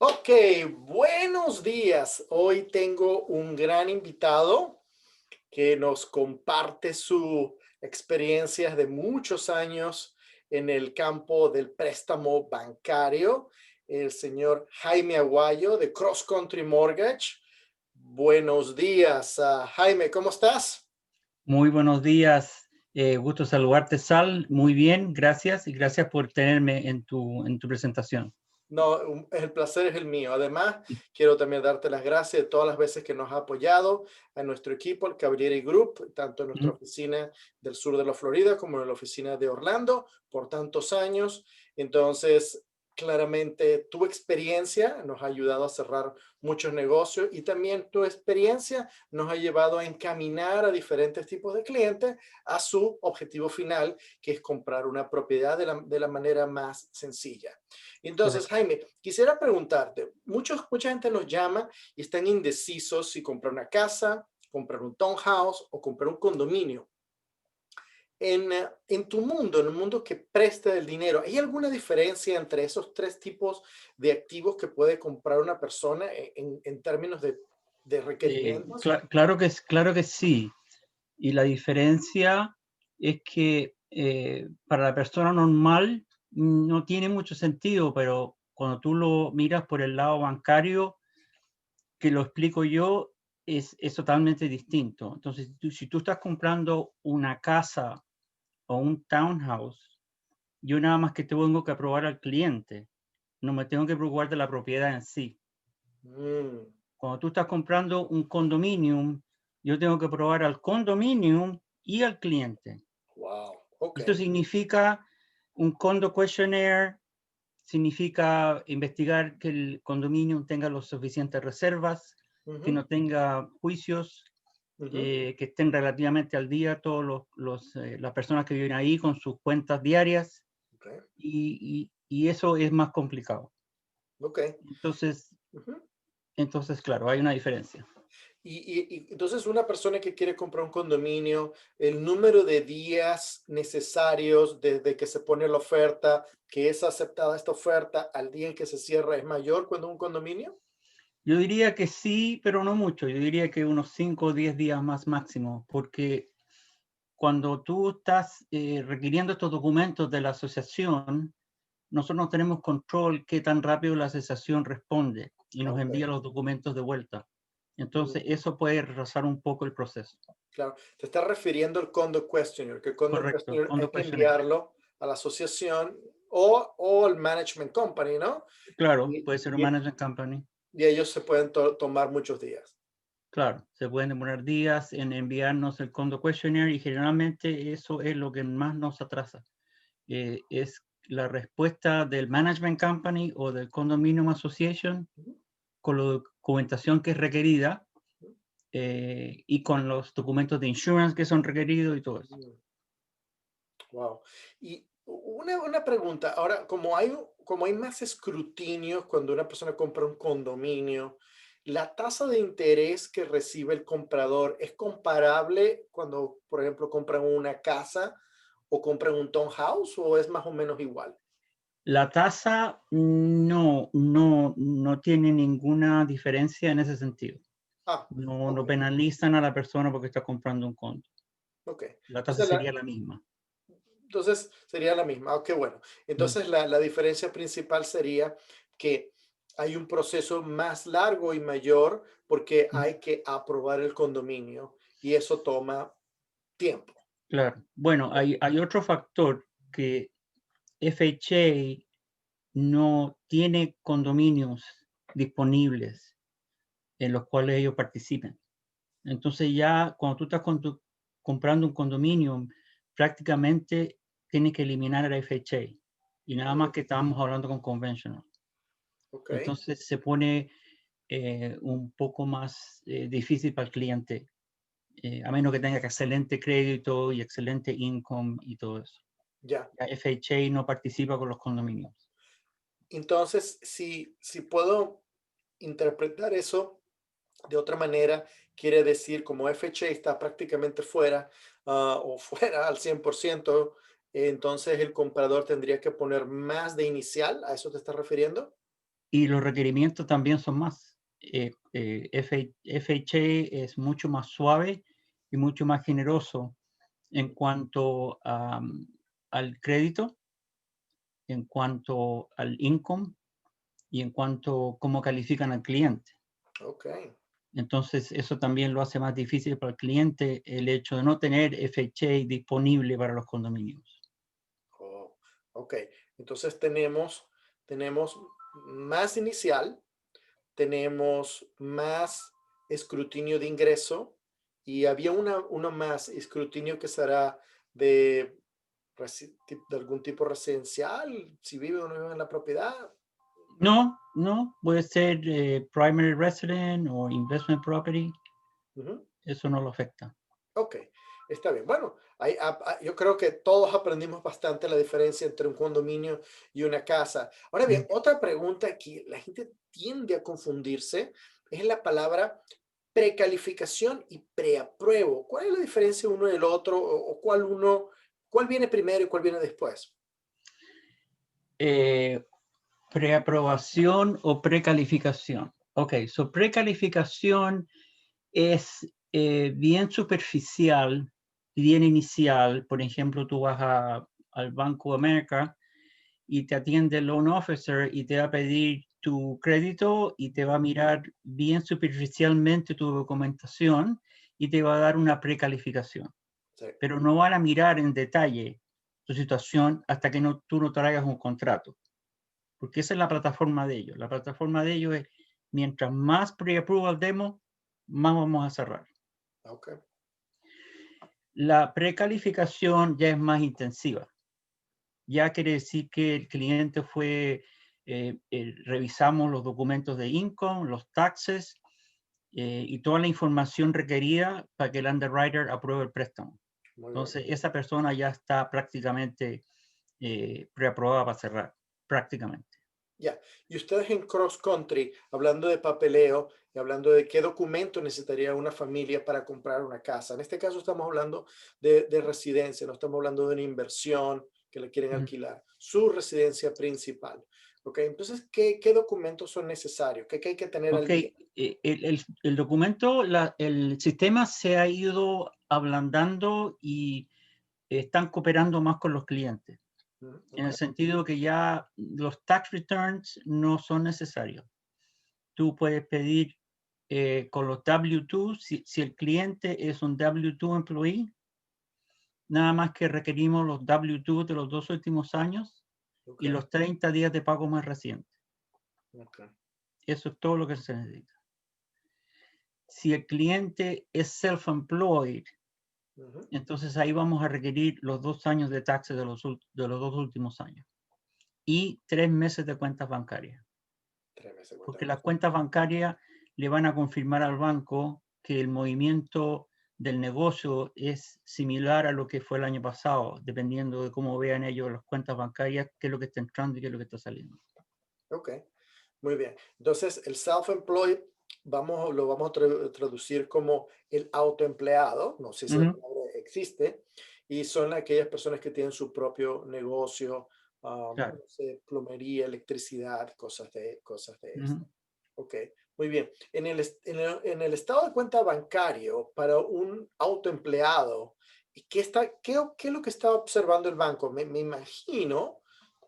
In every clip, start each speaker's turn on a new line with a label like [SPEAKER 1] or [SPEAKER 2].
[SPEAKER 1] Ok, buenos días. Hoy tengo un gran invitado que nos comparte su experiencias de muchos años en el campo del préstamo bancario, el señor Jaime Aguayo de Cross Country Mortgage. Buenos días, Jaime, ¿cómo estás?
[SPEAKER 2] Muy buenos días, gusto saludarte, Sal. Muy bien, gracias y gracias por tenerme en tu presentación.
[SPEAKER 1] No, el placer es el mío. Además, quiero también darte las gracias de todas las veces que nos ha apoyado a nuestro equipo, el Cavalieri Group, tanto en nuestra
[SPEAKER 2] Ujú.
[SPEAKER 1] oficina del sur de la Florida como en la oficina de Orlando, por tantos años. Entonces, claramente tu experiencia nos ha ayudado a cerrar muchos negocios y también tu experiencia nos ha llevado a encaminar a diferentes tipos de clientes a su objetivo final, que es comprar una propiedad de la manera más sencilla. Entonces,
[SPEAKER 2] Correcto.
[SPEAKER 1] Jaime, quisiera preguntarte, mucha gente nos llama y están indecisos si comprar una casa, comprar un townhouse o comprar un condominio. En tu mundo, en el mundo que presta el dinero, ¿hay alguna diferencia entre esos tres tipos de activos que puede comprar una persona en términos de requerimientos?
[SPEAKER 2] Claro que sí. Y la diferencia es que para la persona normal no tiene mucho sentido, pero cuando tú lo miras por el lado bancario, que lo explico yo, es totalmente distinto. Entonces, si tú estás comprando una casa o un townhouse, yo nada más que tengo que aprobar al cliente, no me tengo que preocupar de la propiedad en sí.
[SPEAKER 1] Mm,
[SPEAKER 2] Cuando tú estás comprando un condominium, yo tengo que aprobar al condominium y al cliente.
[SPEAKER 1] wow, ok.
[SPEAKER 2] Esto significa un condo questionnaire, significa investigar que el condominio tenga las suficientes reservas, que
[SPEAKER 1] Ujú,
[SPEAKER 2] no tenga juicios,
[SPEAKER 1] ujú,
[SPEAKER 2] que estén relativamente al día todos las personas que viven ahí con sus cuentas diarias,
[SPEAKER 1] ok,
[SPEAKER 2] y eso es más complicado.
[SPEAKER 1] ok.
[SPEAKER 2] Entonces,
[SPEAKER 1] Ujú.
[SPEAKER 2] claro, hay una diferencia.
[SPEAKER 1] Y entonces una persona que quiere comprar un condominio, el número de días necesarios desde que se pone la oferta, que es aceptada esta oferta, al día en que se cierra, ¿es mayor cuando un condominio?
[SPEAKER 2] Yo diría que sí, pero no mucho. Yo diría que unos 5 o 10 días más máximo, porque cuando tú estás requiriendo estos documentos de la asociación, nosotros no tenemos control qué tan rápido la asociación responde y nos
[SPEAKER 1] Ok,
[SPEAKER 2] envía los documentos de vuelta.
[SPEAKER 1] mm,
[SPEAKER 2] Entonces, eso puede retrasar un poco el proceso.
[SPEAKER 1] claro. Te estás refiriendo al condo questionnaire, que el condo
[SPEAKER 2] Correcto,
[SPEAKER 1] questionnaire hay
[SPEAKER 2] cuando
[SPEAKER 1] que
[SPEAKER 2] questionnaire.
[SPEAKER 1] enviarlo a la asociación o al management company, ¿no?
[SPEAKER 2] Claro,
[SPEAKER 1] Y,
[SPEAKER 2] puede ser un
[SPEAKER 1] y-
[SPEAKER 2] management company.
[SPEAKER 1] y ellos se pueden tomar muchos días.
[SPEAKER 2] Claro, se pueden demorar días en enviarnos el condo questionnaire y generalmente eso es lo que más nos atrasa. Es la respuesta del management company o del condominium association
[SPEAKER 1] Ujú,
[SPEAKER 2] con la documentación que es requerida,
[SPEAKER 1] ujú,
[SPEAKER 2] y con los documentos de insurance que son requeridos y todo eso.
[SPEAKER 1] ujú. Wow. Y una pregunta, ahora, como hay más escrutinios cuando una persona compra un condominio, ¿la tasa de interés que recibe el comprador es comparable cuando, por ejemplo, compran una casa o compran un townhouse o es más o menos igual?
[SPEAKER 2] La tasa no tiene ninguna diferencia en ese sentido.
[SPEAKER 1] Ah,
[SPEAKER 2] No
[SPEAKER 1] ok,
[SPEAKER 2] penalizan a la persona porque está comprando un condo.
[SPEAKER 1] ok.
[SPEAKER 2] La tasa
[SPEAKER 1] Entonces,
[SPEAKER 2] sería la misma.
[SPEAKER 1] entonces sería la misma. Ok, bueno.
[SPEAKER 2] Mm.
[SPEAKER 1] Entonces la diferencia principal sería que hay un proceso más largo y mayor porque
[SPEAKER 2] Mm.
[SPEAKER 1] hay que aprobar el condominio y eso toma tiempo.
[SPEAKER 2] Claro. Bueno, hay otro factor que FHA no tiene condominios disponibles en los cuales ellos participen. Entonces ya cuando tú estás comprando un condominio, prácticamente tienes que eliminar el FHA y nada más
[SPEAKER 1] Mm,
[SPEAKER 2] que estábamos hablando con conventional.
[SPEAKER 1] ok,
[SPEAKER 2] Entonces se pone un poco más difícil para el cliente, a menos que tenga excelente crédito y excelente income y todo eso.
[SPEAKER 1] ya.
[SPEAKER 2] La FHA no participa con los condominios.
[SPEAKER 1] Entonces, si puedo interpretar eso de otra manera, quiere decir como FHA está prácticamente fuera o fuera al 100%, entonces el comprador tendría que poner más de inicial, ¿a eso te estás refiriendo?
[SPEAKER 2] Y los requerimientos también son más. FHA es mucho más suave y mucho más generoso en cuanto al crédito, en cuanto al income y en cuanto a cómo califican al cliente.
[SPEAKER 1] Ok.
[SPEAKER 2] Entonces, eso también lo hace más difícil para el cliente, el hecho de no tener FHA disponible para los condominios.
[SPEAKER 1] Oh, ok. Entonces tenemos más inicial, tenemos más escrutinio de ingreso y había uno más, escrutinio que será de, de algún tipo residencial, si vive o no vive en la propiedad.
[SPEAKER 2] No, no, puede ser primary resident o investment property,
[SPEAKER 1] Ujú.
[SPEAKER 2] eso no lo afecta.
[SPEAKER 1] Ok, está bien. Bueno, yo creo que todos aprendimos bastante la diferencia entre un condominio y una casa. Ahora bien, otra pregunta que la gente tiende a confundirse es la palabra precalificación y preapruebo. ¿Cuál es la diferencia uno del otro o cuál viene primero y cuál viene después?
[SPEAKER 2] Eh, Preaprobación o precalificación. Ok, so precalificación es bien superficial, bien inicial. Por ejemplo, tú vas al Banco de América y te atiende el loan officer y te va a pedir tu crédito y te va a mirar bien superficialmente tu documentación y te va a dar una precalificación.
[SPEAKER 1] Sí,
[SPEAKER 2] Pero no van a mirar en detalle tu situación hasta que tú no traigas un contrato. Porque esa es la plataforma de ellos. La plataforma de ellos es, mientras más pre-approval demos, más vamos a cerrar.
[SPEAKER 1] ok.
[SPEAKER 2] La precalificación ya es más intensiva. Ya quiere decir que el cliente revisamos los documentos de income, los taxes y toda la información requerida para que el underwriter apruebe el préstamo.
[SPEAKER 1] Muy bien.
[SPEAKER 2] Entonces, esa persona ya está prácticamente preaprobada para cerrar, prácticamente.
[SPEAKER 1] Ya, y ustedes en Cross Country, hablando de papeleo y hablando de qué documento necesitaría una familia para comprar una casa. En este caso estamos hablando de residencia, no estamos hablando de una inversión que le quieren alquilar, su residencia principal. ¿Ok? Entonces, ¿qué documentos son necesarios? ¿Qué hay que tener al
[SPEAKER 2] Ok,
[SPEAKER 1] día?
[SPEAKER 2] el documento, el sistema se ha ido ablandando y están cooperando más con los clientes, en
[SPEAKER 1] Ok,
[SPEAKER 2] el sentido que ya los tax returns no son necesarios. Tú puedes pedir con los W2, si el cliente es un W2 employee, nada más que requerimos los W2 de los 2 últimos años
[SPEAKER 1] ok,
[SPEAKER 2] y los 30 días de pago más recientes.
[SPEAKER 1] ok.
[SPEAKER 2] Eso es todo lo que se necesita. Si el cliente es self-employed,
[SPEAKER 1] Ujú.
[SPEAKER 2] entonces ahí vamos a requerir los 2 años de taxes de los 2 últimos años y 3 meses de cuentas bancarias,
[SPEAKER 1] 3 meses,
[SPEAKER 2] porque
[SPEAKER 1] cuéntame.
[SPEAKER 2] las cuentas bancarias le van a confirmar al banco que el movimiento del negocio es similar a lo que fue el año pasado, dependiendo de cómo vean ellos las cuentas bancarias, qué es lo que está entrando y qué es lo que está saliendo.
[SPEAKER 1] Ok, muy bien. Entonces, el self-employed, lo vamos a traducir como el autoempleado, no sé si la
[SPEAKER 2] Ujú,
[SPEAKER 1] palabra existe, y son aquellas personas que tienen su propio negocio,
[SPEAKER 2] claro.
[SPEAKER 1] no sé, plomería, electricidad, cosas de
[SPEAKER 2] Ujú.
[SPEAKER 1] estas. Ok, muy bien. En el estado de cuenta bancario para un autoempleado, ¿qué es lo que está observando el banco? Me imagino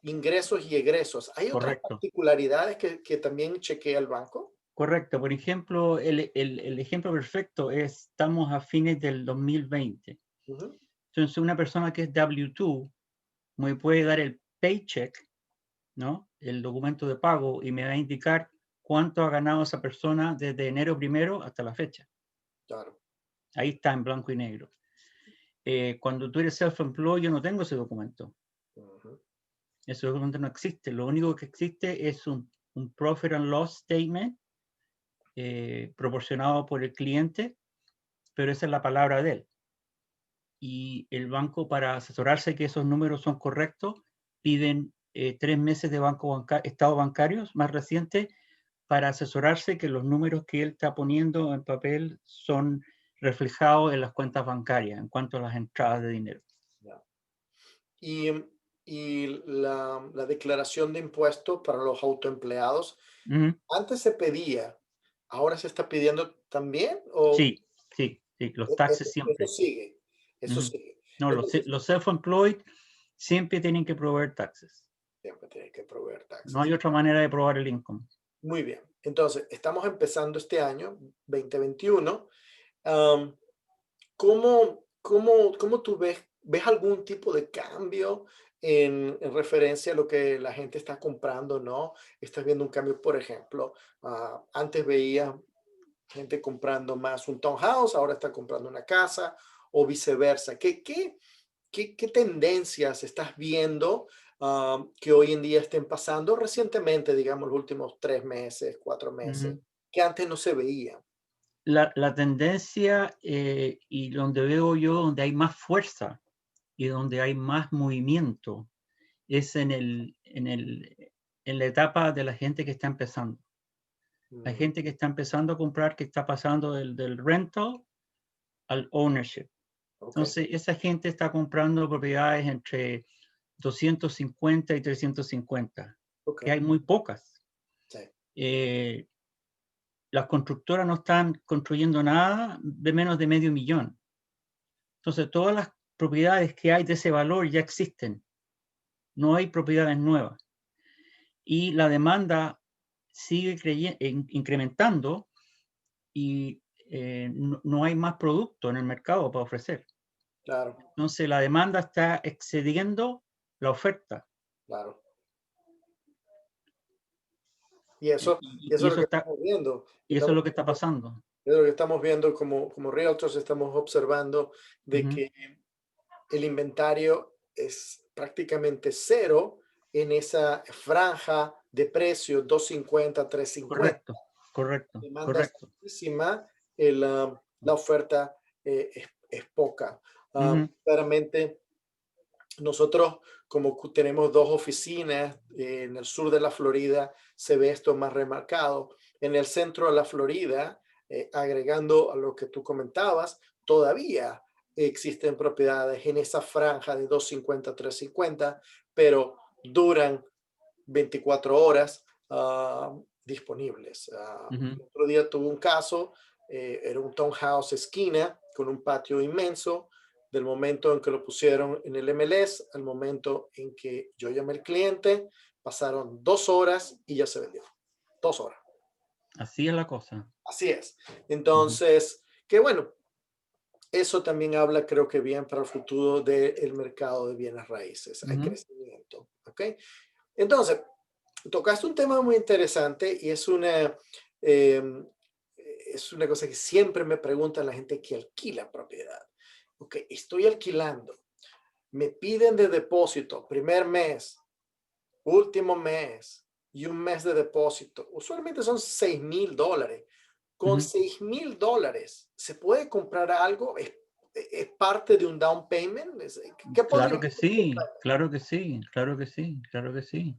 [SPEAKER 1] ingresos y egresos. ¿Hay otras
[SPEAKER 2] Correcto.
[SPEAKER 1] particularidades que también chequea el banco?
[SPEAKER 2] Correcto. Por ejemplo, el ejemplo perfecto es, estamos a fines del 2020.
[SPEAKER 1] Ujú.
[SPEAKER 2] Entonces, una persona que es W2 me puede dar el paycheck, ¿no? El documento de pago y me va a indicar cuánto ha ganado esa persona desde enero 1 hasta la fecha.
[SPEAKER 1] Claro.
[SPEAKER 2] Ahí está en blanco y negro. Cuando tú eres self-employed, yo no tengo ese documento.
[SPEAKER 1] Ujú.
[SPEAKER 2] Ese documento no existe. Lo único que existe es un profit and loss statement proporcionado por el cliente, pero esa es la palabra de él. Y el banco, para asesorarse que esos números son correctos, piden 3 meses de estado bancarios más recientes para asesorarse que los números que él está poniendo en papel son reflejados en las cuentas bancarias en cuanto a las entradas de dinero.
[SPEAKER 1] Ya. Y y la declaración de impuestos para los autoempleados.
[SPEAKER 2] Ujú.
[SPEAKER 1] Antes se pedía, ¿ahora se está pidiendo también? ¿O
[SPEAKER 2] Sí, sí, sí, los taxes
[SPEAKER 1] eso
[SPEAKER 2] siempre.
[SPEAKER 1] sigue? Eso
[SPEAKER 2] Ujú.
[SPEAKER 1] sigue.
[SPEAKER 2] No,
[SPEAKER 1] Entonces,
[SPEAKER 2] los self-employed siempre tienen que proveer taxes.
[SPEAKER 1] siempre tiene que proveer
[SPEAKER 2] No
[SPEAKER 1] taxes.
[SPEAKER 2] hay otra manera de probar el income.
[SPEAKER 1] Muy bien. Entonces, estamos empezando este año, 2021. Am, ¿Cómo tú ves algún tipo de cambio en referencia a lo que la gente está comprando, no? ¿Estás viendo un cambio, por ejemplo? Antes veía gente comprando más un townhouse, ahora está comprando una casa o viceversa. ¿Qué tendencias estás viendo que hoy en día estén pasando recientemente, digamos, los últimos 3 meses, 4 meses,
[SPEAKER 2] Ujú.
[SPEAKER 1] que antes no se veía?
[SPEAKER 2] La tendencia y donde veo yo, donde hay más fuerza y donde hay más movimiento, es en la etapa de la gente que está empezando. Hay
[SPEAKER 1] Mm,
[SPEAKER 2] gente que está empezando a comprar, que está pasando del rental al ownership.
[SPEAKER 1] ok,
[SPEAKER 2] Entonces, esa gente está comprando propiedades entre 250 y 350,
[SPEAKER 1] ok,
[SPEAKER 2] que hay muy pocas.
[SPEAKER 1] sí,
[SPEAKER 2] Eh, las constructoras no están construyendo nada de menos de medio millón. Entonces, todas las propiedades que hay de ese valor ya existen. No hay propiedades nuevas. Y la demanda sigue incrementando y no hay más producto en el mercado para ofrecer.
[SPEAKER 1] claro,
[SPEAKER 2] Entonces, la demanda está excediendo la oferta.
[SPEAKER 1] claro.
[SPEAKER 2] Y,
[SPEAKER 1] Y
[SPEAKER 2] y-
[SPEAKER 1] eso
[SPEAKER 2] y
[SPEAKER 1] es lo
[SPEAKER 2] eso
[SPEAKER 1] que
[SPEAKER 2] está,
[SPEAKER 1] estamos viendo.
[SPEAKER 2] y eso es
[SPEAKER 1] Estamos
[SPEAKER 2] lo que está pasando.
[SPEAKER 1] Es lo que estamos viendo como realtors, estamos observando de
[SPEAKER 2] Ujú.
[SPEAKER 1] que el inventario es prácticamente cero en esa franja de precio 250, 350.
[SPEAKER 2] Correcto, correcto,
[SPEAKER 1] Demanda es
[SPEAKER 2] correcto.
[SPEAKER 1] altísima, la oferta es poca.
[SPEAKER 2] Ujú,
[SPEAKER 1] Claramente, nosotros como tenemos dos oficinas en el sur de la Florida, se ve esto más remarcado. En el centro de la Florida, agregando a lo que tú comentabas, todavía existen propiedades en esa franja de 250 350, pero duran 24 horas disponibles.
[SPEAKER 2] ujú,
[SPEAKER 1] El otro día tuve un caso, era un townhouse esquina con un patio inmenso. Del momento en que lo pusieron en el MLS al momento en que yo llamé al cliente, pasaron 2 horas y ya se vendió. 2 horas.
[SPEAKER 2] así es la cosa.
[SPEAKER 1] Así es.
[SPEAKER 2] Ujú,
[SPEAKER 1] Entonces, que bueno, eso también habla, creo que bien para el futuro del mercado de bienes raíces. Hay
[SPEAKER 2] ujú,
[SPEAKER 1] crecimiento. ¿Ok? Entonces, tocaste un tema muy interesante y em, es una cosa que siempre me pregunta la gente que alquila propiedad. Ok, estoy alquilando, me piden de depósito, primer mes, último mes y un mes de depósito. Usualmente son $6,000. Con
[SPEAKER 2] ujú.
[SPEAKER 1] $6,000, ¿se puede comprar algo? ¿Es parte de un down payment? ¿Qué podría
[SPEAKER 2] Claro que
[SPEAKER 1] ser un down
[SPEAKER 2] sí, claro que sí, claro que sí, claro que sí.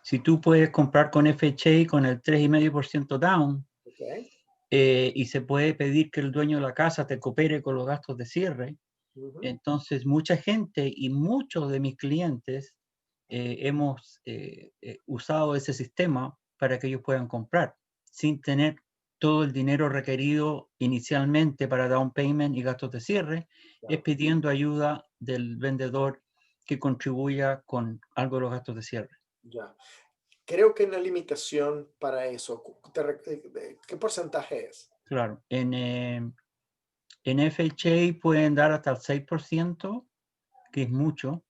[SPEAKER 2] Si tú puedes comprar con FHA con el 3,5% down,
[SPEAKER 1] payment?
[SPEAKER 2] y se puede pedir que el dueño de la casa te coopere con los gastos de cierre,
[SPEAKER 1] Ok. Ujú.
[SPEAKER 2] entonces mucha gente y muchos de mis clientes hemos usado ese sistema para que ellos puedan comprar sin tener todo el dinero requerido inicialmente para down payment y gastos de cierre, es
[SPEAKER 1] Claro,
[SPEAKER 2] pidiendo ayuda del vendedor que contribuya con algo de los gastos de cierre.
[SPEAKER 1] ya. Creo que hay una limitación para eso. ¿Qué porcentaje es?
[SPEAKER 2] Claro, en FHA pueden dar hasta el 6%, que es mucho,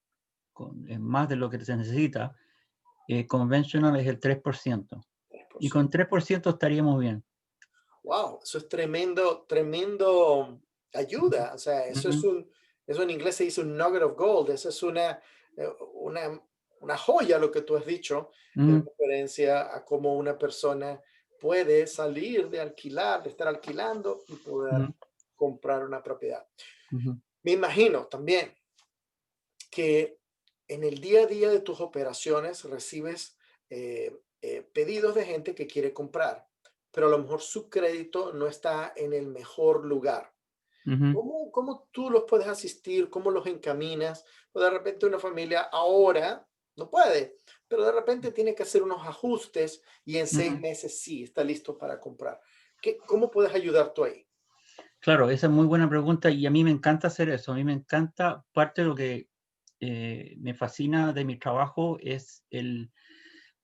[SPEAKER 2] es más de lo que se necesita. Conventional es el 3%. Y con
[SPEAKER 1] 3%.
[SPEAKER 2] 3% estaríamos bien.
[SPEAKER 1] Wow, eso es tremendo, tremendo ayuda. O sea,
[SPEAKER 2] Ujú,
[SPEAKER 1] eso en inglés se dice un nugget of gold. Eso es eh, una, una joya lo que tú has dicho en
[SPEAKER 2] ujú,
[SPEAKER 1] referencia a cómo una persona puede salir de alquilar, de estar alquilando y poder
[SPEAKER 2] ujú,
[SPEAKER 1] comprar una propiedad.
[SPEAKER 2] ujú.
[SPEAKER 1] Me imagino también que en el día a día de tus operaciones recibes pedidos de gente que quiere comprar, pero a lo mejor su crédito no está en el mejor lugar.
[SPEAKER 2] Ujú,
[SPEAKER 1] ¿Cómo tú los puedes asistir? ¿Cómo los encaminas? O de repente una familia ahora no puede, pero de repente tiene que hacer unos ajustes y en seis
[SPEAKER 2] ujú.
[SPEAKER 1] meses sí está listo para comprar. ¿Cómo puedes ayudar tú ahí?
[SPEAKER 2] Claro, esa es muy buena pregunta y a mí me encanta hacer eso. A mí me encanta, parte de lo que me fascina de mi trabajo es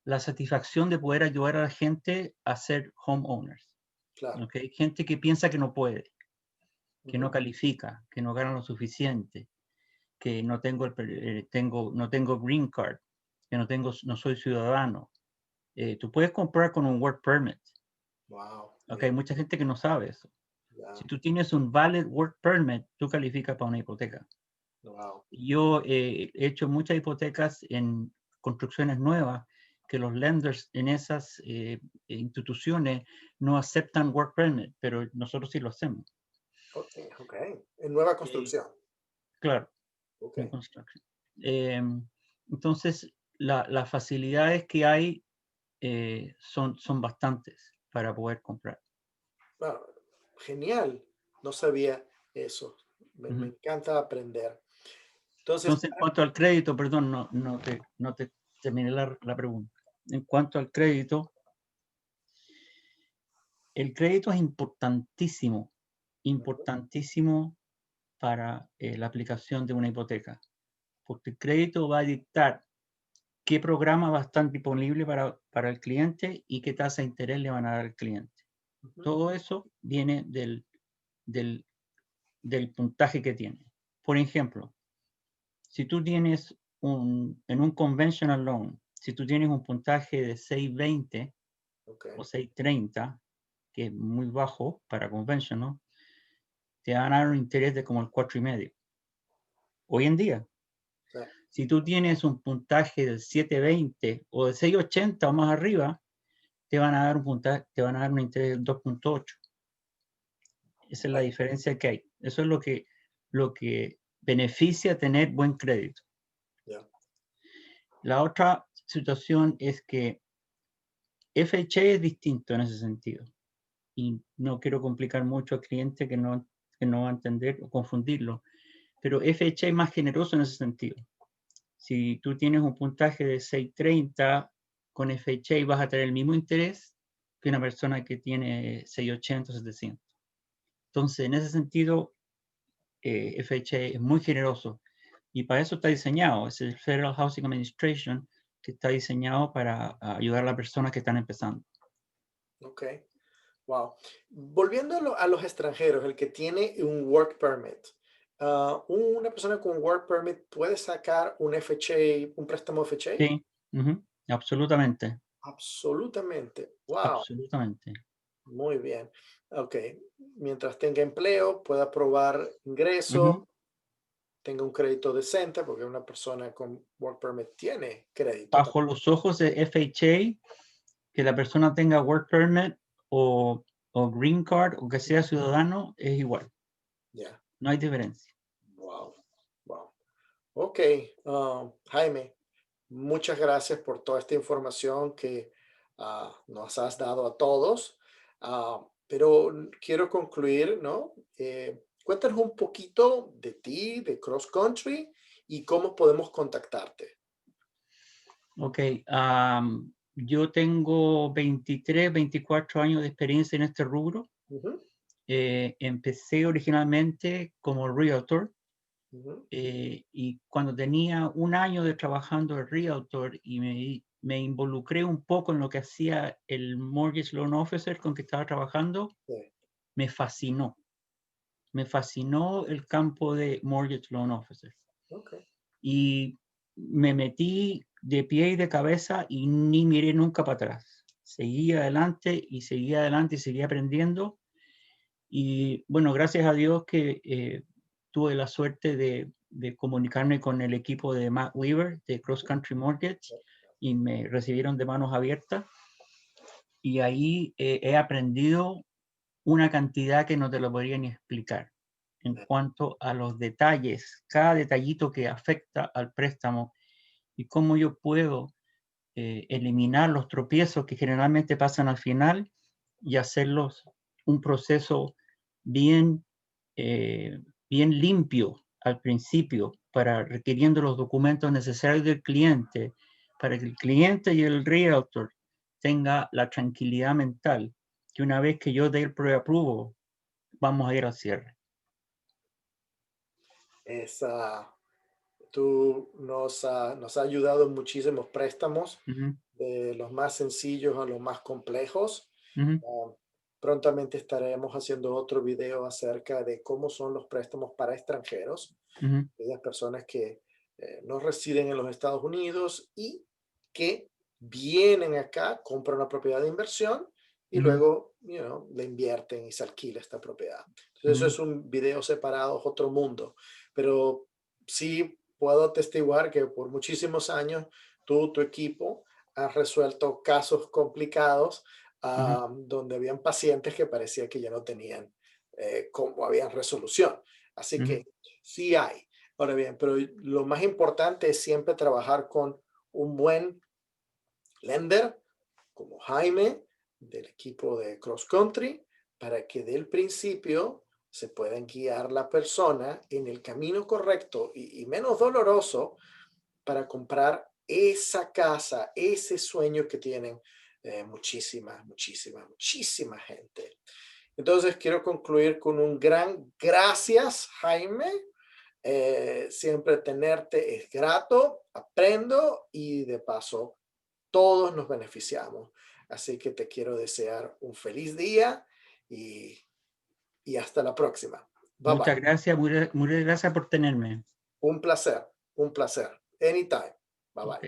[SPEAKER 2] la satisfacción de poder ayudar a la gente a ser homeowners.
[SPEAKER 1] Claro.
[SPEAKER 2] ¿Ok? Gente que piensa que no puede, que no
[SPEAKER 1] Ujú.
[SPEAKER 2] califica, que no gana lo suficiente, que no tengo, no tengo green card, que no soy ciudadano. Tú puedes comprar con un work permit.
[SPEAKER 1] Wow,
[SPEAKER 2] ¿Ok? Hay
[SPEAKER 1] mira,
[SPEAKER 2] mucha gente que no sabe eso. Si
[SPEAKER 1] ya,
[SPEAKER 2] tú tienes un valid work permit, tú calificas para una hipoteca.
[SPEAKER 1] wow.
[SPEAKER 2] Yo he hecho muchas hipotecas en construcciones nuevas que los lenders en esas instituciones no aceptan work permit, pero nosotros sí lo hacemos.
[SPEAKER 1] Ok, ok. En nueva
[SPEAKER 2] Eh,
[SPEAKER 1] construcción.
[SPEAKER 2] claro,
[SPEAKER 1] Ok,
[SPEAKER 2] new construction. Entonces, las facilidades que hay son bastantes para poder comprar.
[SPEAKER 1] wow, genial. No sabía eso. Me
[SPEAKER 2] Ujú.
[SPEAKER 1] encanta aprender. Entonces,
[SPEAKER 2] Entonces, en cuanto al crédito, perdón, no te terminé la pregunta. En cuanto al crédito, el crédito es importantísimo,
[SPEAKER 1] ujú,
[SPEAKER 2] importantísimo para la aplicación de una hipoteca, porque el crédito va a dictar qué programa va a estar disponible para el cliente y qué tasa de interés le van a dar al cliente.
[SPEAKER 1] ujú,
[SPEAKER 2] Todo eso viene del, del puntaje que tiene. Por ejemplo, si tú tienes en un conventional loan, si tú tienes un puntaje de 620
[SPEAKER 1] ok,
[SPEAKER 2] o 630, que es muy bajo para conventional, te van a dar un interés de como el 4,5. Hoy en día,
[SPEAKER 1] sí,
[SPEAKER 2] si tú tienes un puntaje del 720 o de 680 o más arriba, te van a dar un interés del 2,8. Esa es la
[SPEAKER 1] bueno,
[SPEAKER 2] diferencia que hay. Eso es lo que beneficia tener buen crédito.
[SPEAKER 1] ya,
[SPEAKER 2] La otra situación es que FHA es distinto en ese sentido. Y no quiero complicar mucho al cliente que no va a entender o confundirlo, pero FHA es más generoso en ese sentido. Si tú tienes un puntaje de 630 con FHA vas a tener el mismo interés que una persona que tiene 680 o 700. Entonces, en ese sentido, FHA es muy generoso y para eso está diseñado. Es el Federal Housing Administration que está diseñado para ayudar a las personas que están empezando.
[SPEAKER 1] ok, wow. Volviendo a los extranjeros, el que tiene un work permit, una persona con work permit puede sacar un FHA, un préstamo FHA.
[SPEAKER 2] Sí, ujú, absolutamente,
[SPEAKER 1] Absolutamente. Wow.
[SPEAKER 2] absolutamente.
[SPEAKER 1] Muy bien. Ok. Mientras tenga empleo, pueda probar
[SPEAKER 2] Ujú.
[SPEAKER 1] ingreso, tenga un crédito decente, porque una persona con work permit tiene crédito
[SPEAKER 2] Bajo
[SPEAKER 1] también.
[SPEAKER 2] los ojos de FHA, que la persona tenga work permit o, o green card o que sea ciudadano es igual,
[SPEAKER 1] Ya.
[SPEAKER 2] no hay diferencia.
[SPEAKER 1] Wow. Wow. Ok. Jaime, muchas gracias por toda esta información que nos has dado a todos. Pero quiero concluir, ¿no? Cuéntanos un poquito de ti, de Cross Country y cómo podemos contactarte.
[SPEAKER 2] Ok, yo tengo 23, 24 años de experiencia en este rubro.
[SPEAKER 1] Ujú,
[SPEAKER 2] Empecé originalmente como realtor
[SPEAKER 1] ujú,
[SPEAKER 2] y cuando tenía un año de trabajando de realtor y me involucré un poco en lo que hacía el mortgage loan officer con que estaba trabajando,
[SPEAKER 1] sí,
[SPEAKER 2] me fascinó. Me fascinó el campo de mortgage loan officer.
[SPEAKER 1] ok,
[SPEAKER 2] Y me metí de pie y de cabeza y ni miré nunca para atrás. Seguí adelante y seguí adelante y seguí aprendiendo. Y bueno, gracias a Dios que tuve la suerte de comunicarme con el equipo de Matt Weaver de Cross
[SPEAKER 1] ujú,
[SPEAKER 2] Country Mortgage y me recibieron de manos abiertas. Y ahí he aprendido una cantidad que no te lo podría ni explicar en cuanto a los detalles, cada detallito que afecta al préstamo y cómo yo puedo eliminar los tropiezos que generalmente pasan al final y hacerlos un proceso bien bien limpio al principio, para requiriendo los documentos necesarios del cliente, para que el cliente y el realtor tenga la tranquilidad mental que una vez que yo dé el pre-approval, vamos a ir al cierre.
[SPEAKER 1] Esa, tú nos ha ayudado en muchísimos préstamos,
[SPEAKER 2] Ujú,
[SPEAKER 1] de los más sencillos a los más complejos.
[SPEAKER 2] ujú,
[SPEAKER 1] Ah, prontamente estaremos haciendo otro video acerca de cómo son los préstamos para extranjeros,
[SPEAKER 2] ujú,
[SPEAKER 1] aquellas personas que no residen en los Estados Unidos y que vienen acá, compran una propiedad de inversión y
[SPEAKER 2] ujú,
[SPEAKER 1] luego, le invierten y se alquila esta propiedad. Entonces, eso
[SPEAKER 2] ujú.
[SPEAKER 1] es un video separado, es otro mundo. Pero sí puedo atestiguar que por muchísimos años tú, tu equipo, has resuelto casos complicados,
[SPEAKER 2] Ujú,
[SPEAKER 1] donde habían pacientes que parecía que ya no tenían cómo habían resolución. Así
[SPEAKER 2] ujú,
[SPEAKER 1] que sí hay. Ahora bien, pero lo más importante es siempre trabajar con un buen lender como Jaime del equipo de Cross Country para que del principio se puedan guiar la persona en el camino correcto y menos doloroso para comprar esa casa, ese sueño que tienen muchísima gente. Entonces quiero concluir con un gran gracias, Jaime. Siempre tenerte es grato, aprendo y de paso todos nos beneficiamos. Así que te quiero desear un feliz día y, y hasta la próxima. Bye bye.
[SPEAKER 2] Muchas gracias, muchas gracias por tenerme.
[SPEAKER 1] Un placer, un placer. Anytime. Bye bye.
[SPEAKER 2] Ok.